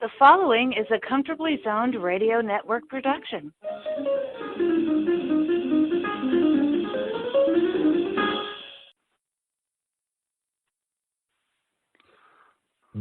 The following is a Comfortably Zoned Radio Network production.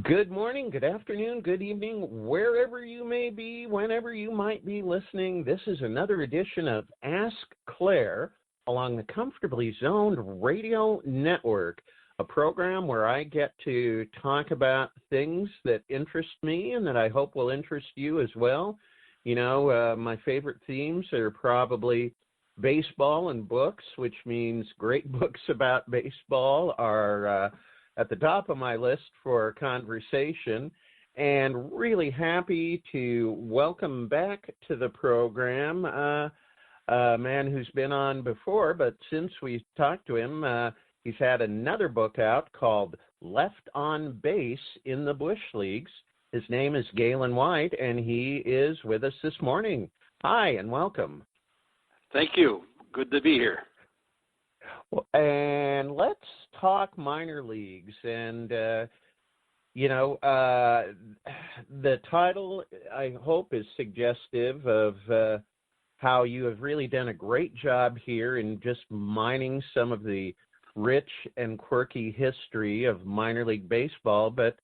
Good morning, good afternoon, good evening, wherever you may be, whenever you might be listening. This is another edition of Ask Claire along the Comfortably Zoned Radio Network, a program where I get to talk about things that interest me and that I hope will interest you as well. You know, my favorite themes are probably baseball and books, which means great books about baseball are at the top of my list for conversation, and really happy to welcome back to the program a man who's been on before, but since we talked to him, he's had another book out called Left on Base in the Bush Leagues. His name is Gaylon White, and he is with us this morning. Hi, and welcome. Thank you. Good to be here. Well, and let's talk minor leagues. And, the title, I hope, is suggestive of how you have really done a great job here in just mining some of the rich and quirky history of minor league baseball. But,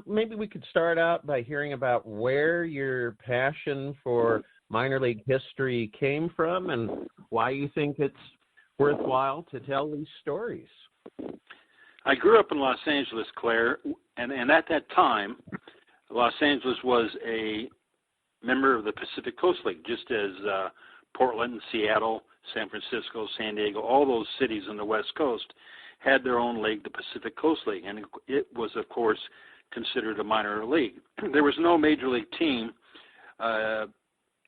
maybe we could start out by hearing about where your passion for minor league history came from and why you think it's worthwhile to tell these stories. I grew up in Los Angeles, Claire, and at that time, Los Angeles was a member of the Pacific Coast League, just as Portland, Seattle, San Francisco, San Diego, all those cities on the West Coast had their own league, the Pacific Coast League, and it was, of course, considered a minor league. There was no major league team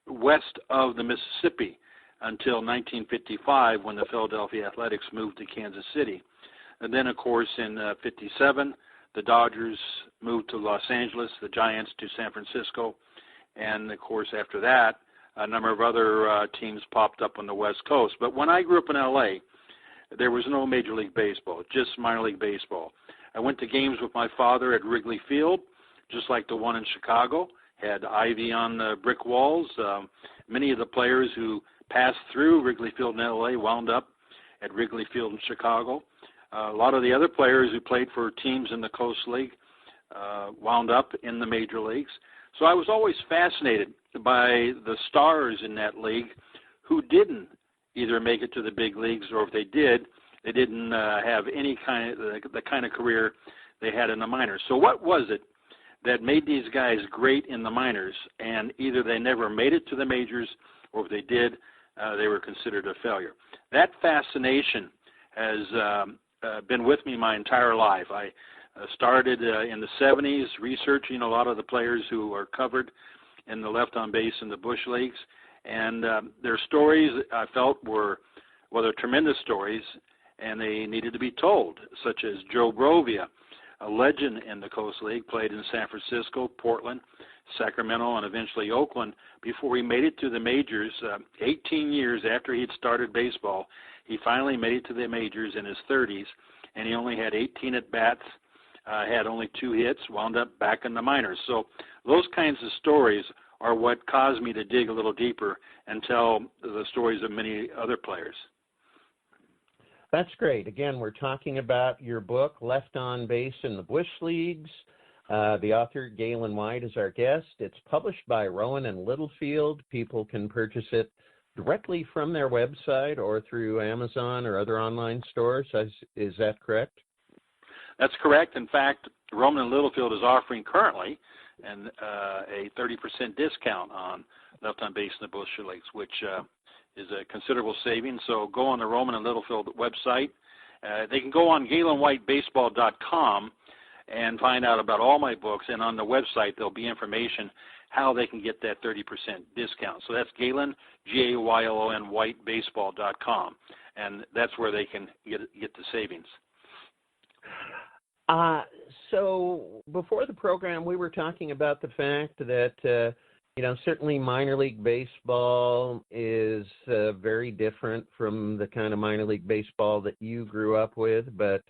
west of the Mississippi until 1955 when the Philadelphia Athletics moved to Kansas City. And then, of course, in 57, the Dodgers moved to Los Angeles, the Giants to San Francisco, and, of course, after that, a number of other teams popped up on the West Coast. But when I grew up in L.A., there was no Major League Baseball, just minor league baseball. I went to games with my father at Wrigley Field, just like the one in Chicago, had ivy on the brick walls. Many of the players who passed through Wrigley Field in L.A. wound up at Wrigley Field in Chicago. A lot of the other players who played for teams in the Coast League wound up in the major leagues. So I was always fascinated by the stars in that league who didn't either make it to the big leagues, or if they did, they didn't have any kind of the kind of career they had in the minors. So what was it that made these guys great in the minors, and either they never made it to the majors, or if they did, they were considered a failure? That fascination has been with me my entire life. I started in the 70s researching a lot of the players who are covered in the left on base in the Bush Leagues, and their stories I felt were, they're tremendous stories, and they needed to be told, such as Joe Grovia, a legend in the Coast League, played in San Francisco, Portland, Sacramento, and eventually Oakland before he made it to the majors. 18 years after he had started baseball, he finally made it to the majors in his 30s, and he only had 18 at-bats, had only 2 hits, wound up back in the minors. So those kinds of stories are what caused me to dig a little deeper and tell the stories of many other players. That's great. Again, we're talking about your book, Left on Base in the Bush Leagues. The author, Gaylon White, is our guest. It's published by Rowan and Littlefield. People can purchase it directly from their website or through Amazon or other online stores. Is that correct? That's correct. In fact, Rowan and Littlefield is offering currently a 30% discount on Left on Base in the Bush Leagues, which is a considerable savings. So go on the Rowan and Littlefield website. They can go on GaylonWhiteBaseball.com and find out about all my books, and on the website there'll be information how they can get that 30% discount. So that's Gaylon, Gaylon, WhiteBaseball.com, and that's where they can get the savings. So before the program, we were talking about the fact that, certainly minor league baseball is very different from the kind of minor league baseball that you grew up with, but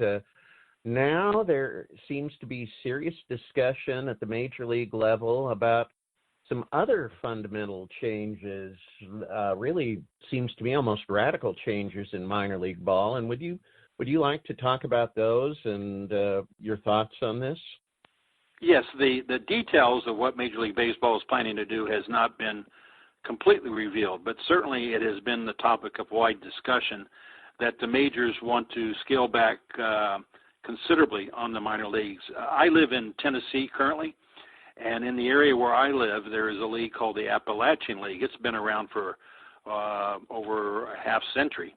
now there seems to be serious discussion at the major league level about some other fundamental changes, really seems to me almost radical changes in minor league ball. And would you like to talk about those and your thoughts on this? Yes, the details of what Major League Baseball is planning to do has not been completely revealed, but certainly it has been the topic of wide discussion that the majors want to scale back considerably on the minor leagues. I live in Tennessee currently, and in the area where I live, there is a league called the Appalachian League. It's been around for over a half century.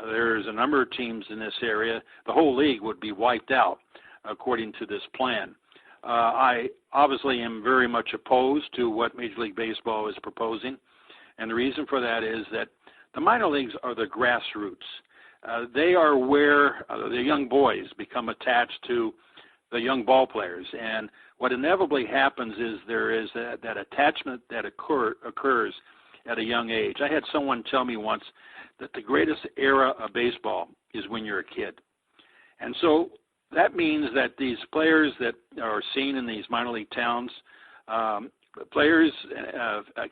There's a number of teams in this area. The whole league would be wiped out according to this plan. I obviously am very much opposed to what Major League Baseball is proposing, and the reason for that is that the minor leagues are the grassroots. They are where the young boys become attached to the young ball players, and what inevitably happens is there is that attachment that occurs at a young age. I had someone tell me once that the greatest era of baseball is when you're a kid. And so that means that these players that are seen in these minor league towns, players,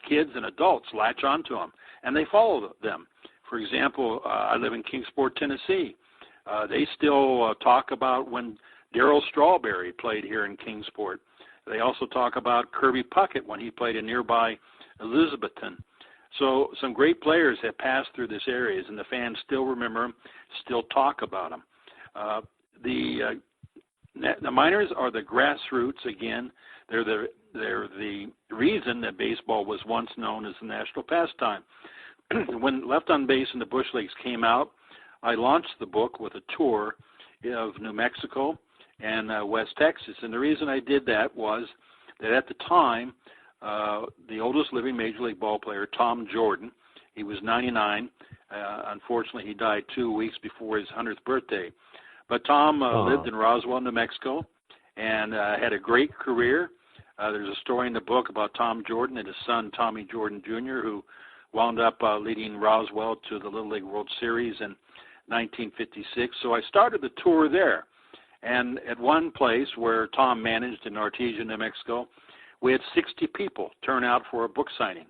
kids and adults latch onto them, and they follow them. For example, I live in Kingsport, Tennessee. They still talk about when Darryl Strawberry played here in Kingsport. They also talk about Kirby Puckett when he played in nearby Elizabethton. So some great players have passed through this area, and the fans still remember them, still talk about them. The minors are the grassroots again. They're the reason that baseball was once known as the national pastime. When Left on Base in the Bush Leagues came out, I launched the book with a tour of New Mexico and West Texas. And the reason I did that was that at the time, the oldest living Major League ball player, Tom Jordan, he was 99. Unfortunately, he died 2 weeks before his 100th birthday. But Tom lived in Roswell, New Mexico, and had a great career. There's a story in the book about Tom Jordan and his son, Tommy Jordan Jr., who wound up leading Roswell to the Little League World Series in 1956. So I started the tour there. And at one place where Tom managed in Artesia, New Mexico, we had 60 people turn out for a book signing.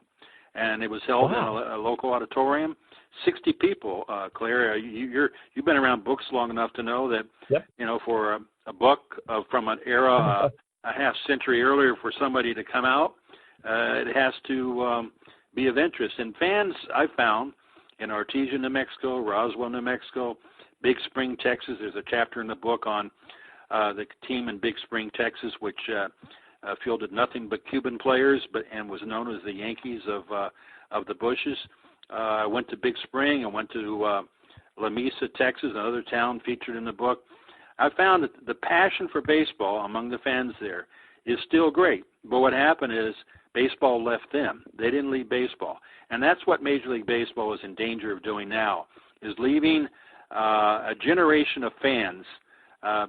And it was held in a local auditorium. 60 people, Claire. You've been around books long enough to know that, you know, for a book from an era a half century earlier, for somebody to come out, it has to be of interest. And fans, I found, in Artesia, New Mexico, Roswell, New Mexico, Big Spring, Texas. There's a chapter in the book on the team in Big Spring, Texas, which fielded nothing but Cuban players, and was known as the Yankees of the Bushes. I went to Big Spring. I went to La Mesa, Texas, another town featured in the book. I found that the passion for baseball among the fans there is still great. But what happened is baseball left them. They didn't leave baseball. And that's what Major League Baseball is in danger of doing now, is leaving a generation of fans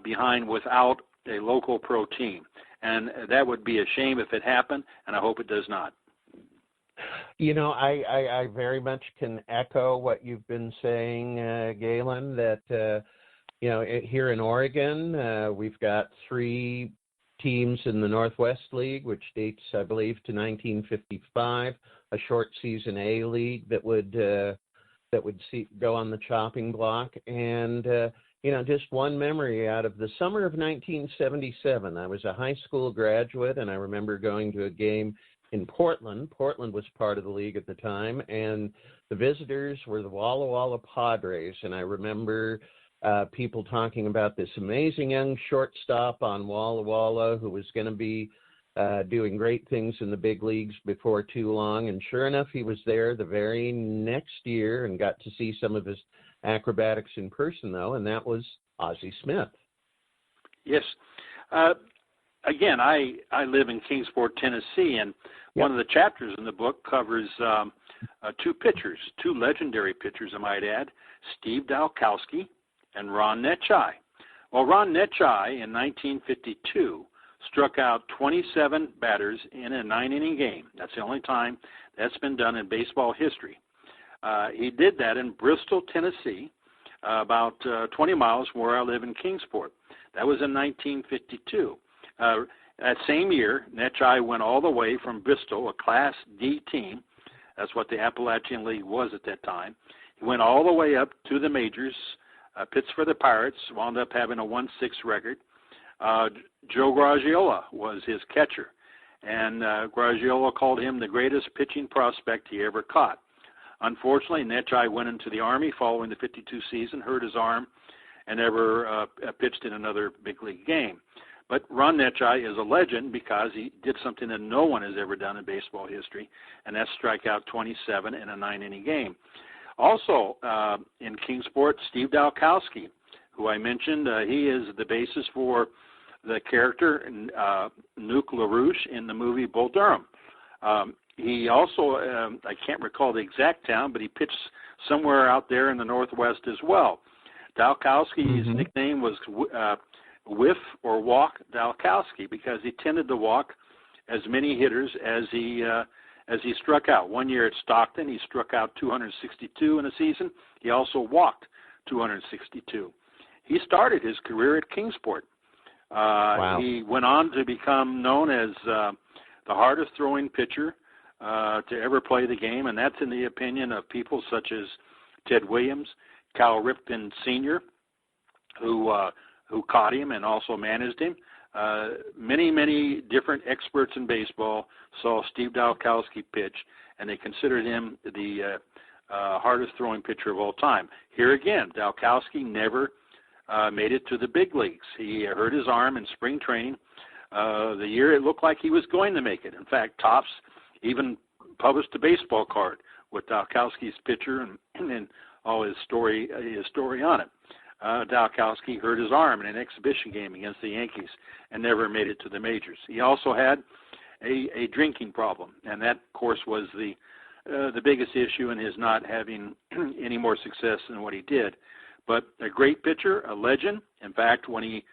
behind without a local pro team. And that would be a shame if it happened, and I hope it does not. You know, I very much can echo what you've been saying, Gaylon, that, you know, here in Oregon, we've got 3 teams in the Northwest League, which dates, I believe, to 1955, a short season A league that would go on the chopping block. And, you know, just one memory out of the summer of 1977. I was a high school graduate, and I remember going to a game in Portland. Portland was part of the league at the time, and the visitors were the Walla Walla Padres. And I remember people talking about this amazing young shortstop on Walla Walla who was going to be doing great things in the big leagues before too long. And sure enough, he was there the very next year and got to see some of his acrobatics in person, though, and that was Ozzie Smith. Yes. Again, I live in Kingsport, Tennessee, and one of the chapters in the book covers 2 pitchers, 2 legendary pitchers, I might add, Steve Dalkowski and Ron Netchai. Well, Ron Netchai in 1952 struck out 27 batters in a 9-inning game. That's the only time that's been done in baseball history. He did that in Bristol, Tennessee, about 20 miles from where I live in Kingsport. That was in 1952. That same year, Netchai went all the way from Bristol, a Class D team. That's what the Appalachian League was at that time. He went all the way up to the majors, pitched for the Pirates, wound up having a 1-6 record. Joe Garagiola was his catcher, and Garagiola called him the greatest pitching prospect he ever caught. Unfortunately, Netchai went into the Army following the 52 season, hurt his arm, and never pitched in another big league game. But Ron Netchai is a legend because he did something that no one has ever done in baseball history, and that's strike out 27 in a 9-inning game. Also, in Kingsport, Steve Dalkowski, who I mentioned, he is the basis for the character Nuke LaRouche in the movie Bull Durham. He also, I can't recall the exact town, but he pitched somewhere out there in the Northwest as well. Dalkowski's nickname was Whiff or Walk Dalkowski because he tended to walk as many hitters as he struck out. One year at Stockton, he struck out 262 in a season. He also walked 262. He started his career at Kingsport. Wow. He went on to become known as the hardest throwing pitcher to ever play the game, and that's in the opinion of people such as Ted Williams, Cal Ripken Sr., who caught him and also managed him. Many different experts in baseball saw Steve Dalkowski pitch, and they considered him the hardest throwing pitcher of all time. Here again, Dalkowski never made it to the big leagues. He hurt his arm in spring training the year it looked like he was going to make it. In fact, Topps even published a baseball card with Dalkowski's picture and all his story on it. Dalkowski hurt his arm in an exhibition game against the Yankees and never made it to the majors. He also had a drinking problem, and that, of course, was the biggest issue in his not having any more success than what he did. But a great pitcher, a legend. In fact, when he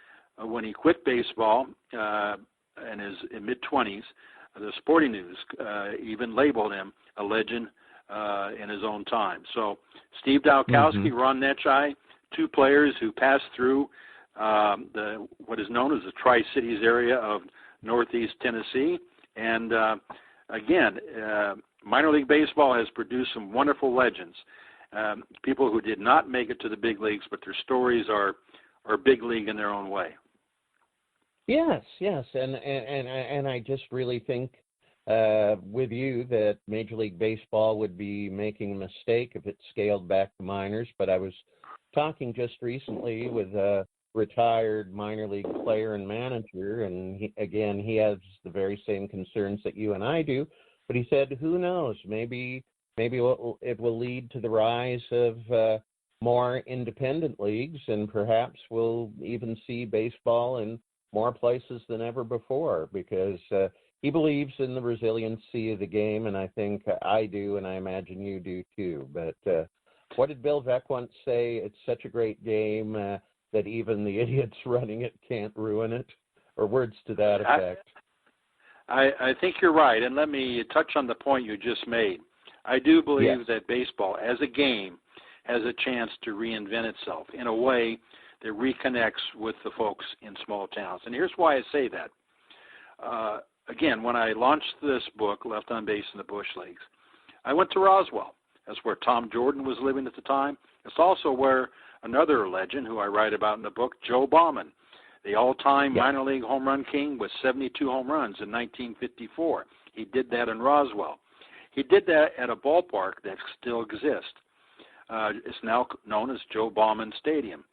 quit baseball in his mid-20s, the Sporting News even labeled him a legend in his own time. So Steve Dalkowski, Ron Netchai, two players who passed through what is known as the Tri-Cities area of Northeast Tennessee. And again, minor league baseball has produced some wonderful legends, people who did not make it to the big leagues, but their stories are big league in their own way. Yes, and I just really think with you that Major League Baseball would be making a mistake if it scaled back to minors. But I was talking just recently with a retired minor league player and manager, and he has the very same concerns that you and I do. But he said, who knows? Maybe it will lead to the rise of more independent leagues, and perhaps we'll even see baseball in more places than ever before, because he believes in the resiliency of the game, and I think I do, and I imagine you do too. But what did Bill Veeck once say? It's such a great game that even the idiots running it can't ruin it, or words to that effect. I think you're right, and let me touch on the point you just made. I do believe that baseball, as a game, has a chance to reinvent itself in a way that reconnects with the folks in small towns. And here's why I say that. Again, when I launched this book, Left on Base in the Bush Leagues, I went to Roswell. That's where Tom Jordan was living at the time. It's also where another legend who I write about in the book, Joe Bauman, the all-time minor league home run king with 72 home runs in 1954. He did that in Roswell. He did that at a ballpark that still exists. It's now known as Joe Bauman Stadium.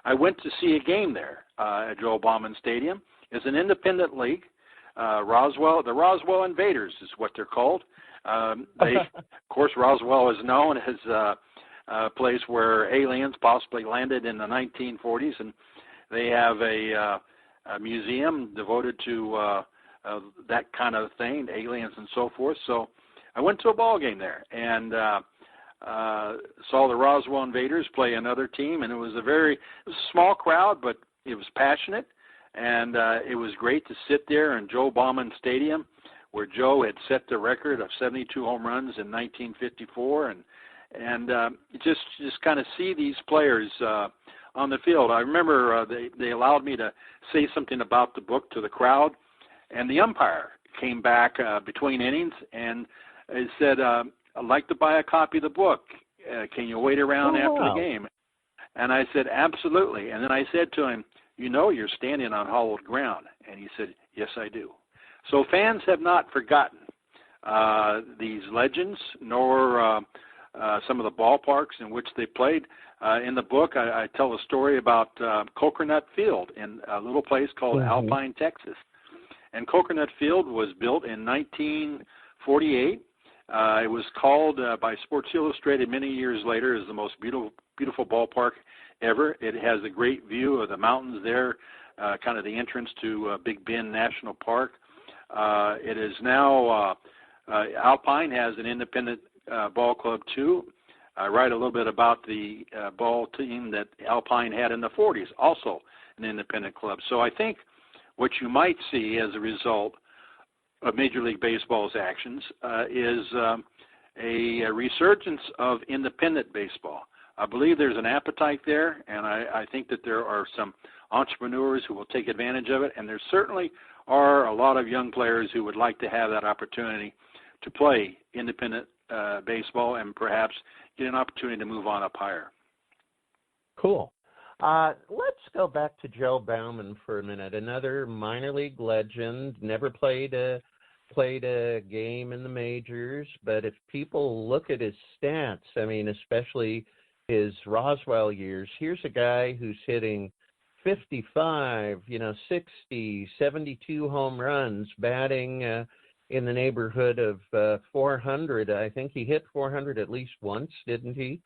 I went to see a game there at Joe Bauman Stadium. It's an independent league. The Roswell Invaders is what they're called. Of course, Roswell is known as a place where aliens possibly landed in the 1940s, and they have a museum devoted to that kind of thing, aliens and so forth. So I went to a ball game there and saw the Roswell Invaders play another team, and it was a small crowd, but it was passionate, and it was great to sit there in Joe Bauman Stadium, where Joe had set the record of 72 home runs in 1954, and just kind of see these players on the field. I remember they allowed me to say something about the book to the crowd, and the umpire came back between innings and said, "I'd like to buy a copy of the book. Can you wait around after the game?" And I said, "Absolutely." And then I said to him, "You know you're standing on hallowed ground." And he said, "Yes, I do." So fans have not forgotten these legends, nor some of the ballparks in which they played. In the book, I tell a story about Coconut Field in a little place called Alpine, Texas. And Coconut Field was built in 1948. It was called by Sports Illustrated many years later as the most beautiful ballpark ever. It has a great view of the mountains there, kind of the entrance to Big Bend National Park. It is now, Alpine has an independent ball club too. I write a little bit about the ball team that Alpine had in the 40s, also an independent club. So I think what you might see as a result of Major League Baseball's actions is a resurgence of independent baseball. I believe there's an appetite there, and I think that there are some entrepreneurs who will take advantage of it, and there certainly are a lot of young players who would like to have that opportunity to play independent baseball and perhaps get an opportunity to move on up higher. Cool. Let's go back to Joe Bauman for a minute. Another minor league legend, never played a game in the majors, but if people look at his stats, I mean, especially his Roswell years, here's a guy who's hitting 55, 60, 72 home runs, batting in the neighborhood of 400. I think he hit 400 at least once, didn't he?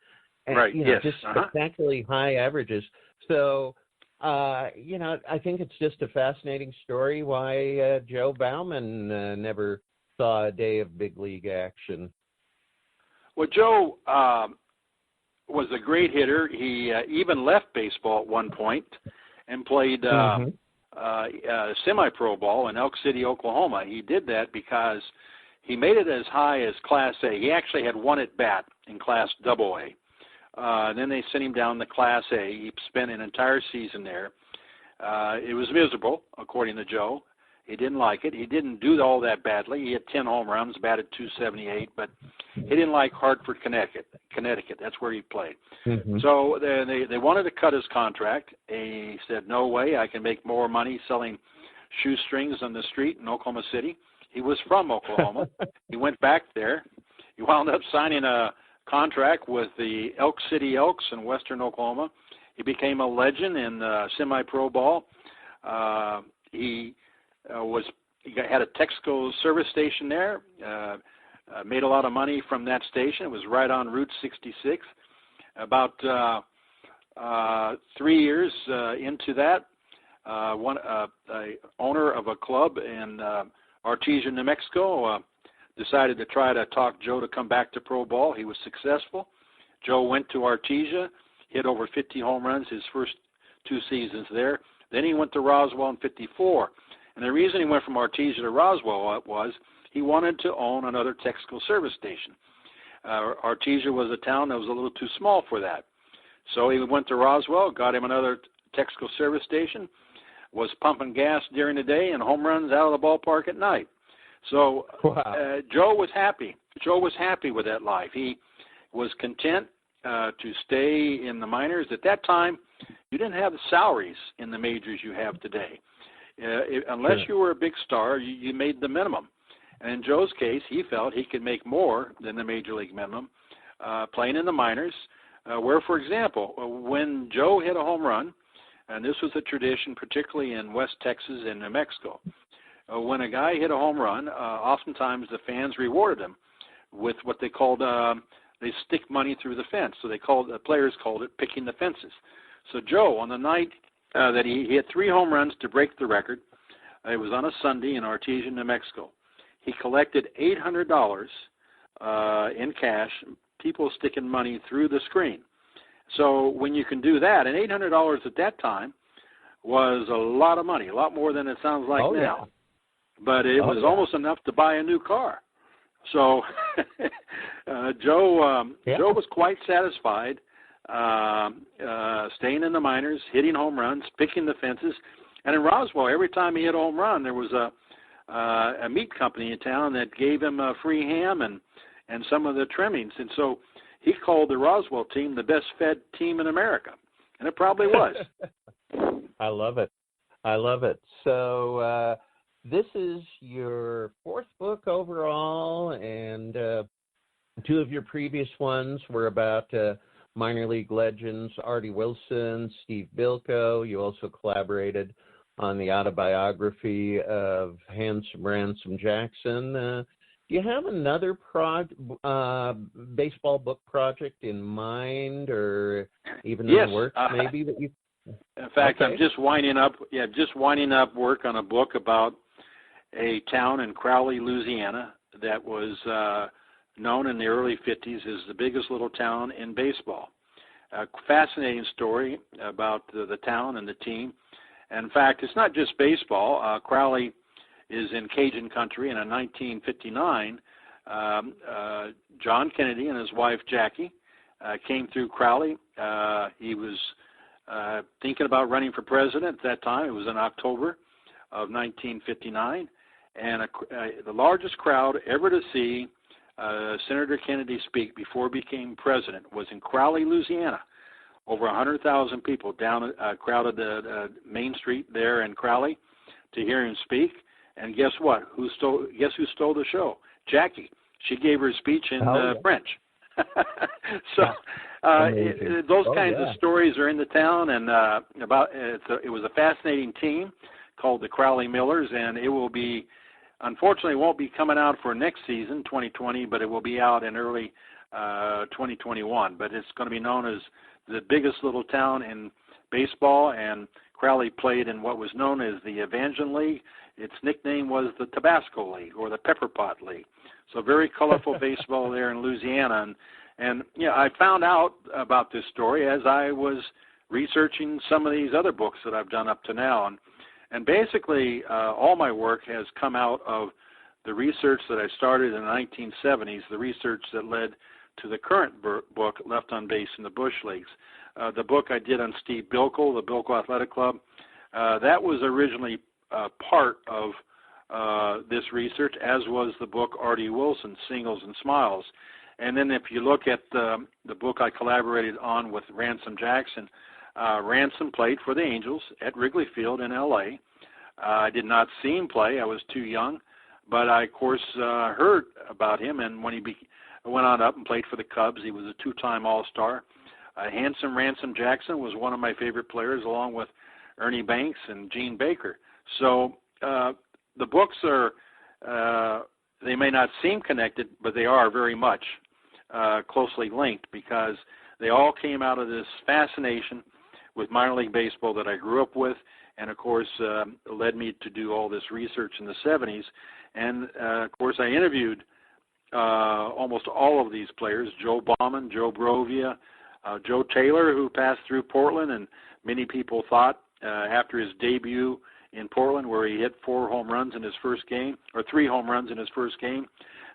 And, right, yes. Just spectacularly high averages. So, I think it's just a fascinating story why Joe Bauman never saw a day of big league action. Well, Joe was a great hitter. He even left baseball at one point and played semi-pro ball in Elk City, Oklahoma. He did that because he made it as high as Class A. He actually had one at bat in Class AA. Then they sent him down to Class A. He spent an entire season there. It was miserable, according to Joe. He didn't like it. He didn't do all that badly. He had 10 home runs, batted .278, but he didn't like Hartford, Connecticut. That's where he played. So they wanted to cut his contract. He said, "No way, I can make more money selling shoestrings on the street in Oklahoma City." He was from Oklahoma. He went back there. He wound up signing a contract with the Elk City Elks in western Oklahoma. He became a legend in semi-pro ball. He had a Texaco service station there, made a lot of money from that station. It was right on Route 66. About 3 years into that, a owner of a club in Artesia, New Mexico, decided to try to talk Joe to come back to pro ball. He was successful. Joe went to Artesia, hit over 50 home runs his first 2 seasons there. Then he went to Roswell in 54. And the reason he went from Artesia to Roswell was he wanted to own another Texaco service station. Artesia was a town that was a little too small for that. So he went to Roswell, got him another Texaco service station, was pumping gas during the day and home runs out of the ballpark at night. So Joe was happy. Joe was happy with that life. He was content to stay in the minors. At that time, you didn't have the salaries in the majors you have today. Unless you were a big star, you made the minimum. And in Joe's case, he felt he could make more than the major league minimum playing in the minors, where, for example, when Joe hit a home run, and this was a tradition particularly in West Texas and New Mexico, when a guy hit a home run, oftentimes the fans rewarded him with what they called, they stick money through the fence. So the players called it picking the fences. So Joe, on the night that he hit 3 home runs to break the record, it was on a Sunday in Artesia, New Mexico. He collected $800 in cash, people sticking money through the screen. So when you can do that, and $800 at that time was a lot of money, a lot more than it sounds like now. Yeah. But it was almost enough to buy a new car. So Joe was quite satisfied staying in the minors, hitting home runs, picking the fences. And in Roswell, every time he hit a home run, there was a meat company in town that gave him a free ham and some of the trimmings. And so he called the Roswell team the best fed team in America. And it probably was. I love it. I love it. So this is your fourth book overall, and two of your previous ones were about minor league legends Artie Wilson, Steve Bilko. You also collaborated on the autobiography of Ransom Jackson. Do you have another baseball book project in mind, or even in the works maybe that you? In fact, I'm just winding up. Yeah, just winding up work on a book about a town in Crowley, Louisiana, that was known in the early 50s as the biggest little town in baseball. A fascinating story about the town and the team. And in fact, it's not just baseball. Crowley is in Cajun country, and in 1959, John Kennedy and his wife Jackie came through Crowley. He was thinking about running for president at that time. It was in October of 1959, and the largest crowd ever to see Senator Kennedy speak before he became president was in Crowley, Louisiana. Over 100,000 people crowded the main street there in Crowley to hear him speak. And guess what? Guess who stole the show? Jackie. She gave her speech in French. So those kinds of stories are in the town, and it was a fascinating team called the Crowley Millers, and it will be, unfortunately, won't be coming out for next season, 2020, but it will be out in early 2021. But it's going to be known as the biggest little town in baseball, and Crowley played in what was known as the Evangeline League. Its nickname was the Tabasco League or the Pepper Pot League. So very colorful baseball there in Louisiana. And I found out about this story as I was researching some of these other books that I've done up to now. And basically, all my work has come out of the research that I started in the 1970s, the research that led to the current book, Left on Base in the Bush Leagues. The book I did on Steve Bilko, the Bilko Athletic Club, that was originally part of this research, as was the book Artie Wilson, Singles and Smiles. And then if you look at the book I collaborated on with Ransom Jackson, Ransom played for the Angels at Wrigley Field in L.A. I did not see him play. I was too young. But I, of course, heard about him, and when he went on up and played for the Cubs, he was a two-time All-Star. Handsome Ransom Jackson was one of my favorite players, along with Ernie Banks and Gene Baker. So the books are, they may not seem connected, but they are very much closely linked, because they all came out of this fascination with minor league baseball that I grew up with, and of course led me to do all this research in the 70s. And of course I interviewed almost all of these players: Joe Bauman, Joe Brovia, Joe Taylor, who passed through Portland, and many people thought after his debut in Portland, where he hit 4 home runs in his first game, or 3 home runs in his first game,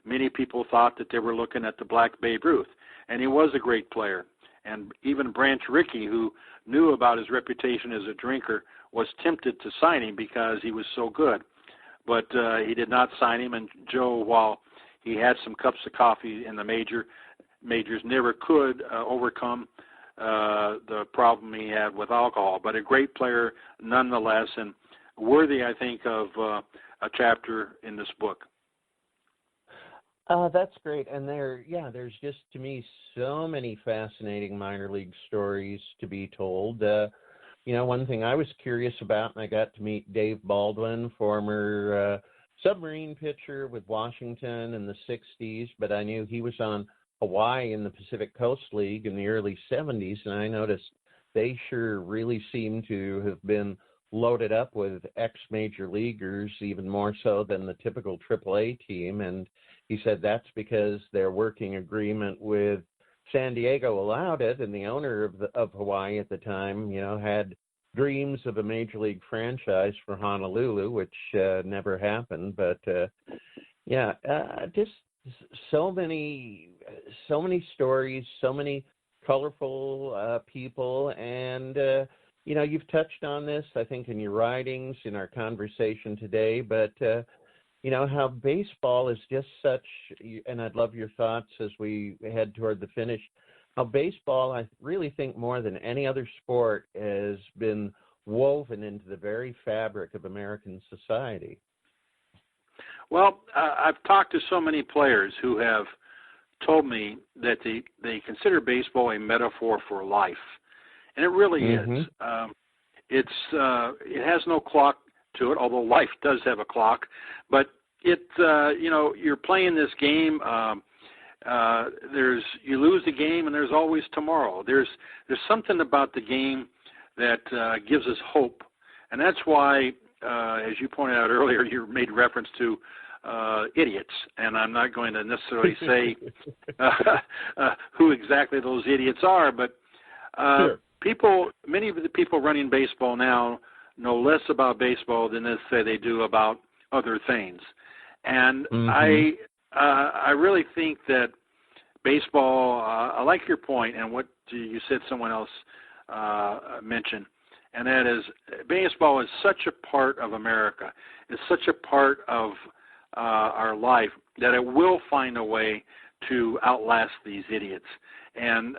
many people thought that they were looking at the Black Babe Ruth. And he was a great player. And even Branch Rickey, who knew about his reputation as a drinker, was tempted to sign him because he was so good. But he did not sign him, and Joe, while he had some cups of coffee in the majors, never could overcome the problem he had with alcohol. But a great player nonetheless, and worthy, I think, of a chapter in this book. That's great. And there's just, to me, so many fascinating minor league stories to be told. One thing I was curious about, and I got to meet Dave Baldwin, former submarine pitcher with Washington in the 60s, but I knew he was on Hawaii in the Pacific Coast League in the early 70s, and I noticed they sure really seem to have been loaded up with ex-major leaguers, even more so than the typical AAA team. And he said that's because their working agreement with San Diego allowed it, and the owner of Hawaii at the time, had dreams of a major league franchise for Honolulu, which never happened. But just so many stories, so many colorful people, and you've touched on this, I think, in your writings, in our conversation today, but how baseball is just such, and I'd love your thoughts as we head toward the finish, how baseball, I really think more than any other sport, has been woven into the very fabric of American society. Well, I've talked to so many players who have told me that they consider baseball a metaphor for life, and it really is. It has no clock to it, although life does have a clock. But you're playing this game. You lose the game, and there's always tomorrow. There's something about the game that gives us hope, and that's why, as you pointed out earlier, you made reference to idiots, and I'm not going to necessarily say who exactly those idiots are, but sure. Many of the people running baseball now know less about baseball than they do about other things, and I really think that baseball. I like your point, and what you said someone else mentioned, and that is baseball is such a part of America. It's such a part of our life that it will find a way to outlast these idiots. And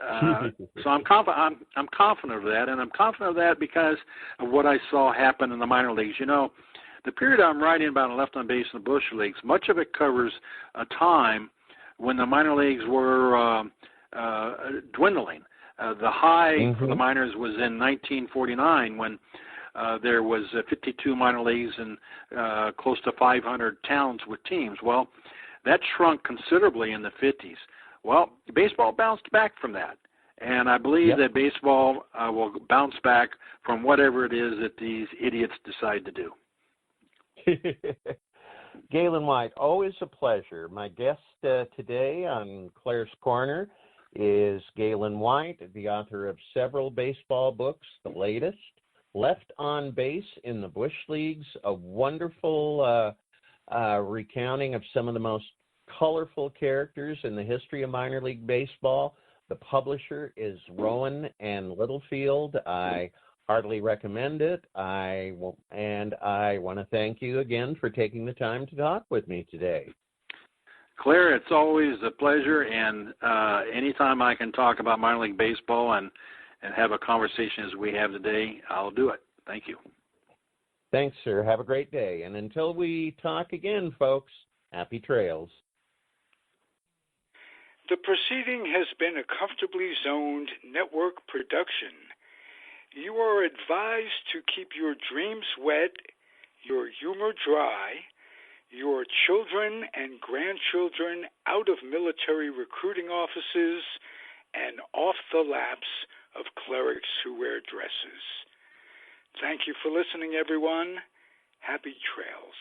so I'm confident of that, and I'm confident of that because of what I saw happen in the minor leagues. The period I'm writing about in Left on Base in the Bush Leagues, much of it covers a time when the minor leagues were dwindling. The high for the minors was in 1949 when there was 52 minor leagues and close to 500 towns with teams. Well, that shrunk considerably in the 50s. Well, baseball bounced back from that, and I believe that baseball will bounce back from whatever it is that these idiots decide to do. Gaylon White, always a pleasure. My guest today on Claire's Corner is Gaylon White, the author of several baseball books, the latest, Left on Base in the Bush Leagues, a wonderful recounting of some of the most colorful characters in the history of minor league baseball. The publisher is Rowan and Littlefield. I heartily recommend it. I want to thank you again for taking the time to talk with me today. Claire, it's always a pleasure, and anytime I can talk about minor league baseball and have a conversation as we have today, I'll do it. Thank you. Thanks, sir. Have a great day. And until we talk again, folks, happy trails. The proceeding has been a Comfortably Zoned network production. You are advised to keep your dreams wet, your humor dry, your children and grandchildren out of military recruiting offices, and off the laps of clerics who wear dresses. Thank you for listening, everyone. Happy trails.